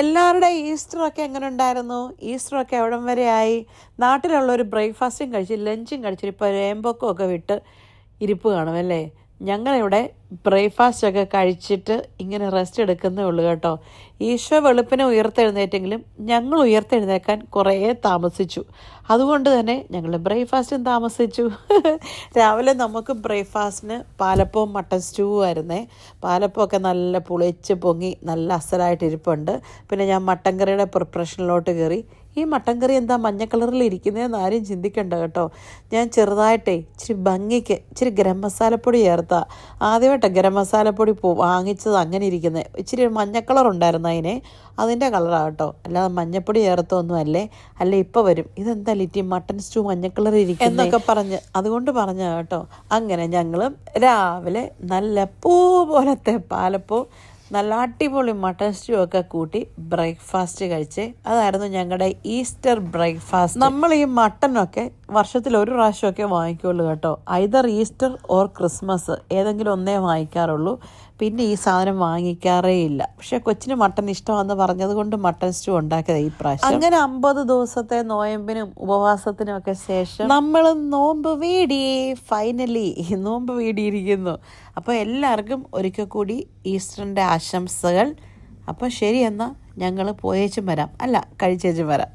എല്ലാവരുടെയും ഈസ്റ്ററൊക്കെ എങ്ങനെ ഉണ്ടായിരുന്നു? ഈസ്റ്ററൊക്കെ എവിടം വരെ ആയി? നാട്ടിലുള്ളൊരു ബ്രേക്ക്ഫാസ്റ്റും കഴിച്ച് ലഞ്ചും കഴിച്ചിട്ട് ഇപ്പോൾ രേമ്പൊക്കമൊക്കെ വിട്ട് ഇരിപ്പ് കാണുമല്ലേ? ഞങ്ങളിവിടെ ബ്രേക്ക്ഫാസ്റ്റൊക്കെ കഴിച്ചിട്ട് ഇങ്ങനെ റെസ്റ്റ് എടുക്കുന്നേ ഉള്ളൂ കേട്ടോ. ഈശോ വെളുപ്പിനെ ഉയർത്തെഴുന്നേറ്റെങ്കിലും ഞങ്ങൾ ഉയർത്തെഴുന്നേക്കാൻ കുറേ താമസിച്ചു. അതുകൊണ്ട് തന്നെ ഞങ്ങൾ ബ്രേക്ക്ഫാസ്റ്റും താമസിച്ചു. രാവിലെ നമുക്ക് ബ്രേക്ക്ഫാസ്റ്റിന് പാലപ്പവും മട്ടൻ സ്റ്റൂവും ആയിരുന്നേ. പാലപ്പമൊക്കെ നല്ല പുളിച്ച് പൊങ്ങി നല്ല അസലായിട്ട് ഇരിപ്പുണ്ട്. പിന്നെ ഞാൻ മട്ടൻ കറിയുടെ പ്രിപ്പറേഷനിലോട്ട് കയറി. ഈ മട്ടൻ കറി എന്താ മഞ്ഞ കളറിൽ ഇരിക്കുന്നതെന്ന് ആരും ചിന്തിക്കണ്ട കേട്ടോ. ഞാൻ ചെറുതായിട്ടേ ഇച്ചിരി ഭംഗിക്ക് ഇച്ചിരി ഗരം മസാലപ്പൊടി ചേർത്താ. ആദ്യമായിട്ടാണ് ഗരം മസാലപ്പൊടി വാങ്ങിച്ചത് അങ്ങനെ ഇരിക്കുന്നത്. ഇച്ചിരി മഞ്ഞ കളർ ഉണ്ടായിരുന്നു അതിൻ്റെ കളറാണ് കേട്ടോ, അല്ലാതെ മഞ്ഞപ്പൊടി ചേർത്തൊന്നും അല്ലേ. അല്ല ഇപ്പോൾ വരും ഇതെന്താ ലിറ്റി മട്ടൻ സ്റ്റൂ മഞ്ഞ കളർ ഇരിക്കും എന്നൊക്കെ പറഞ്ഞ്, അതുകൊണ്ട് പറഞ്ഞ കേട്ടോ. അങ്ങനെ ഞങ്ങളും രാവിലെ നല്ല പൂ പോലത്തെ പാലപ്പോ നല്ല അടിപൊളി മട്ടൻ സ്റ്റൂ ഒക്കെ കൂട്ടി ബ്രേക്ക്ഫാസ്റ്റ് കഴിച്ച്. അതായിരുന്നു ഞങ്ങളുടെ ഈസ്റ്റർ ബ്രേക്ക്ഫാസ്റ്റ്. നമ്മൾ ഈ മട്ടനൊക്കെ വർഷത്തിൽ ഒരു പ്രാവശ്യമൊക്കെ വാങ്ങിക്കുള്ളൂ കേട്ടോ. ഐദർ ഈസ്റ്റർ ഓർ ക്രിസ്മസ് ഏതെങ്കിലും ഒന്നേ വാങ്ങിക്കാറുള്ളൂ. പിന്നെ ഈ സാധനം വാങ്ങിക്കാറേ ഇല്ല. പക്ഷെ കൊച്ചിന് മട്ടൻ ഇഷ്ടമാണെന്ന് പറഞ്ഞത് കൊണ്ട് മട്ടൻ സ്റ്റൂ ഉണ്ടാക്കിയത് ഈ പ്രാവശ്യം. അങ്ങനെ 50 ദിവസത്തെ നോയമ്പിനും ഉപവാസത്തിനും ഒക്കെ ശേഷം നമ്മൾ നോമ്പ് വീടിയേ. ഫൈനലി നോമ്പ് വീടിയിരിക്കുന്നു. അപ്പോൾ എല്ലാവർക്കും ഒരിക്കൽ കൂടി ഈസ്റ്ററിൻ്റെ ആശംസകൾ. അപ്പോൾ ശരി എന്നാൽ ഞങ്ങൾ പോയേച്ചും വരാം, അല്ല കഴിച്ചേച്ചും വരാം.